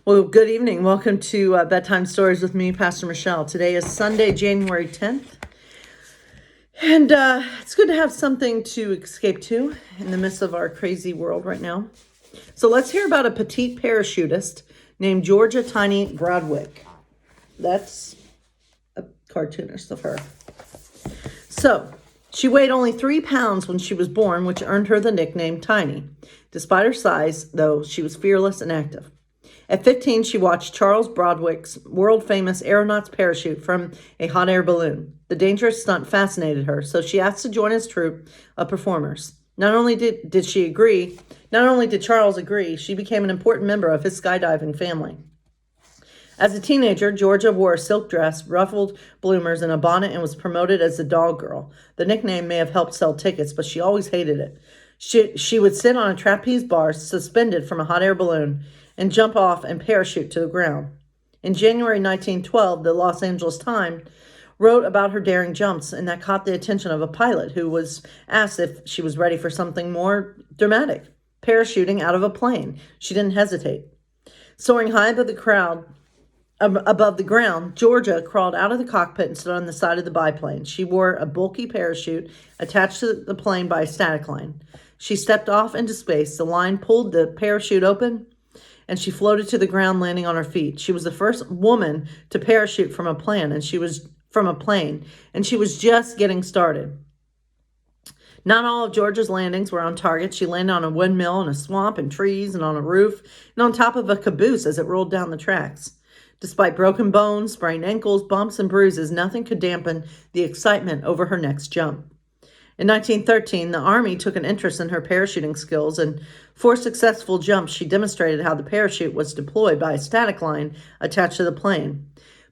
Well, good evening. Welcome to Bedtime Stories with me, Pastor Michelle. Today is Sunday, January 10th. And it's good to have something to escape to in the midst of our crazy world right now. So let's hear about a petite parachutist named Georgia Tiny Broadwick. That's a cartoonist of her. So she weighed only 3 pounds when she was born, which earned her the nickname Tiny. Despite her size, though, she was fearless and active. At 15, she watched Charles Broadwick's world-famous aeronaut's parachute from a hot air balloon. The dangerous stunt fascinated her, so she asked to join his troupe of performers. Not only did Charles agree, she became an important member of his skydiving family. As a teenager, Georgia wore a silk dress, ruffled bloomers, and a bonnet and was promoted as the dog girl. The nickname may have helped sell tickets, but she always hated it. She would sit on a trapeze bar suspended from a hot air balloon and jump off and parachute to the ground. In January 1912, the Los Angeles Times wrote about her daring jumps, and that caught the attention of a pilot who was asked if she was ready for something more dramatic, parachuting out of a plane. She didn't hesitate. Soaring high above the ground, Georgia crawled out of the cockpit and stood on the side of the biplane. She wore a bulky parachute attached to the plane by a static line. She stepped off into space. The line pulled the parachute open, and she floated to the ground, landing on her feet. She was the first woman to parachute from a plane, and she was just getting started. Not all of Georgia's landings were on target. She landed on a windmill, in a swamp, and trees, and on a roof, and on top of a caboose as it rolled down the tracks. Despite broken bones, sprained ankles, bumps, and bruises, nothing could dampen the excitement over her next jump. In 1913, the Army took an interest in her parachuting skills, and 4 successful jumps, she demonstrated how the parachute was deployed by a static line attached to the plane.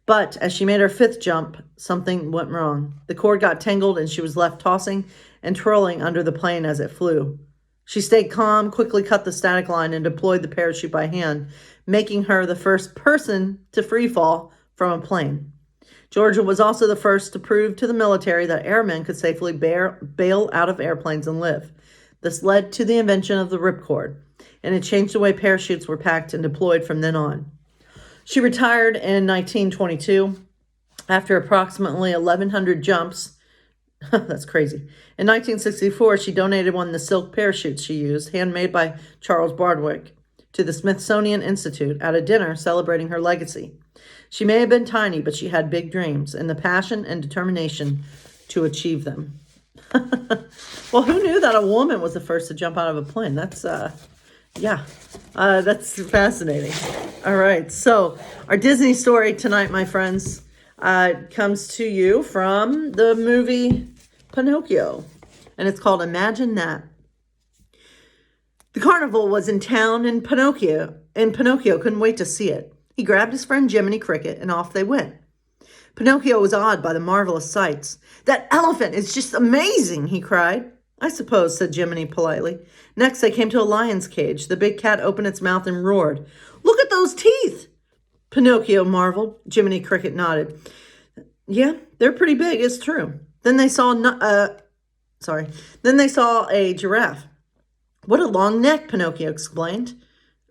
But as she made her 5th jump, something went wrong. The cord got tangled, and she was left tossing and twirling under the plane as it flew. She stayed calm, quickly cut the static line, and deployed the parachute by hand, making her the first person to free fall from a plane. Georgia was also the first to prove to the military that airmen could safely bail out of airplanes and live. This led to the invention of the ripcord, and it changed the way parachutes were packed and deployed from then on. She retired in 1922 after approximately 1,100 jumps. That's crazy. In 1964, she donated one of the silk parachutes she used, handmade by Charles Broadwick, to the Smithsonian Institute at a dinner celebrating her legacy. She may have been tiny, but she had big dreams and the passion and determination to achieve them. Well, who knew that a woman was the first to jump out of a plane? That's fascinating. All right, so our Disney story tonight, my friends, comes to you from the movie Pinocchio, and it's called Imagine That. The carnival was in town, and Pinocchio couldn't wait to see it. He grabbed his friend Jiminy Cricket, and off they went. Pinocchio was awed by the marvelous sights. "That elephant is just amazing," he cried. "I suppose," said Jiminy politely. Next, they came to a lion's cage. The big cat opened its mouth and roared. "Look at those teeth!" Pinocchio marveled. Jiminy Cricket nodded. "Yeah, they're pretty big, it's true." Then they saw a giraffe. "What a long neck," Pinocchio explained.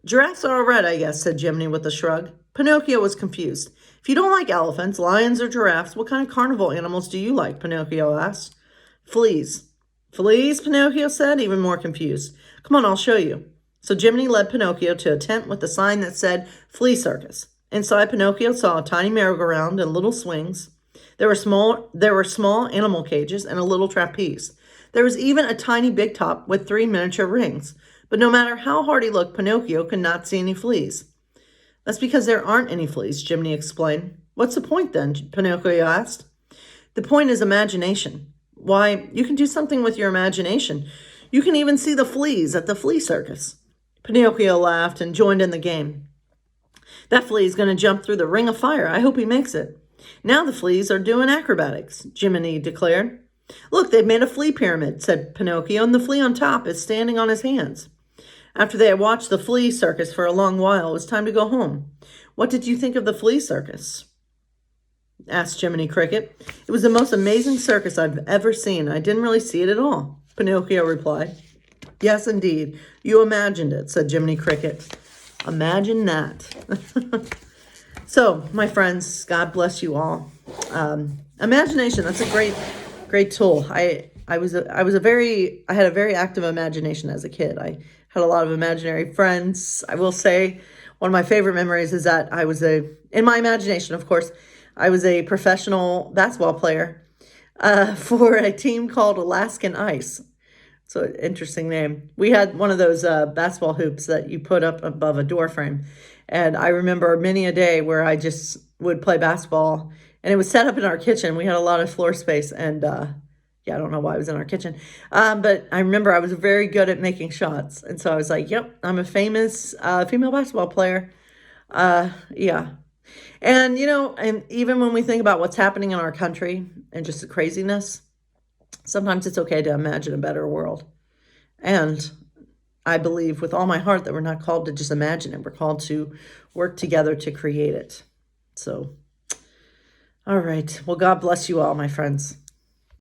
"Giraffes are all right, I guess," said Jiminy with a shrug. Pinocchio was confused. "If you don't like elephants, lions, or giraffes, what kind of carnival animals do you like?" Pinocchio asked. "Fleas." "Fleas?" Pinocchio said, even more confused. "Come on, I'll show you." So Jiminy led Pinocchio to a tent with a sign that said "Flea Circus." Inside, Pinocchio saw a tiny merry-go-round and little swings. There were small animal cages and a little trapeze. There was even a tiny big top with 3 miniature rings. But no matter how hard he looked, Pinocchio could not see any fleas. "That's because there aren't any fleas," Jiminy explained. "What's the point then?" Pinocchio asked. "The point is imagination. Why, you can do something with your imagination. You can even see the fleas at the flea circus." Pinocchio laughed and joined in the game. "That flea is going to jump through the ring of fire. I hope he makes it." "Now the fleas are doing acrobatics," Jiminy declared. "Look, they've made a flea pyramid," said Pinocchio, "and the flea on top is standing on his hands." After they had watched the flea circus for a long while, it was time to go home. "What did you think of the flea circus?" asked Jiminy Cricket. "It was the most amazing circus I've ever seen. I didn't really see it at all," Pinocchio replied. "Yes, indeed. You imagined it," said Jiminy Cricket. Imagine that. So, my friends, God bless you all. Imagination, that's a great tool. I had a very active imagination as a kid. I had a lot of imaginary friends. I will say one of my favorite memories is that in my imagination, of course, I was a professional basketball player for a team called Alaskan Ice. So interesting name. We had one of those basketball hoops that you put up above a door frame. And I remember many a day where I just would play basketball, and it was set up in our kitchen. We had a lot of floor space, and yeah, I don't know why it was in our kitchen. But I remember I was very good at making shots. And so I was like, yep, I'm a famous female basketball player. Yeah. And, and even when we think about what's happening in our country and just the craziness, sometimes it's okay to imagine a better world. And I believe with all my heart that we're not called to just imagine it. We're called to work together to create it. So, all right. Well, God bless you all, my friends.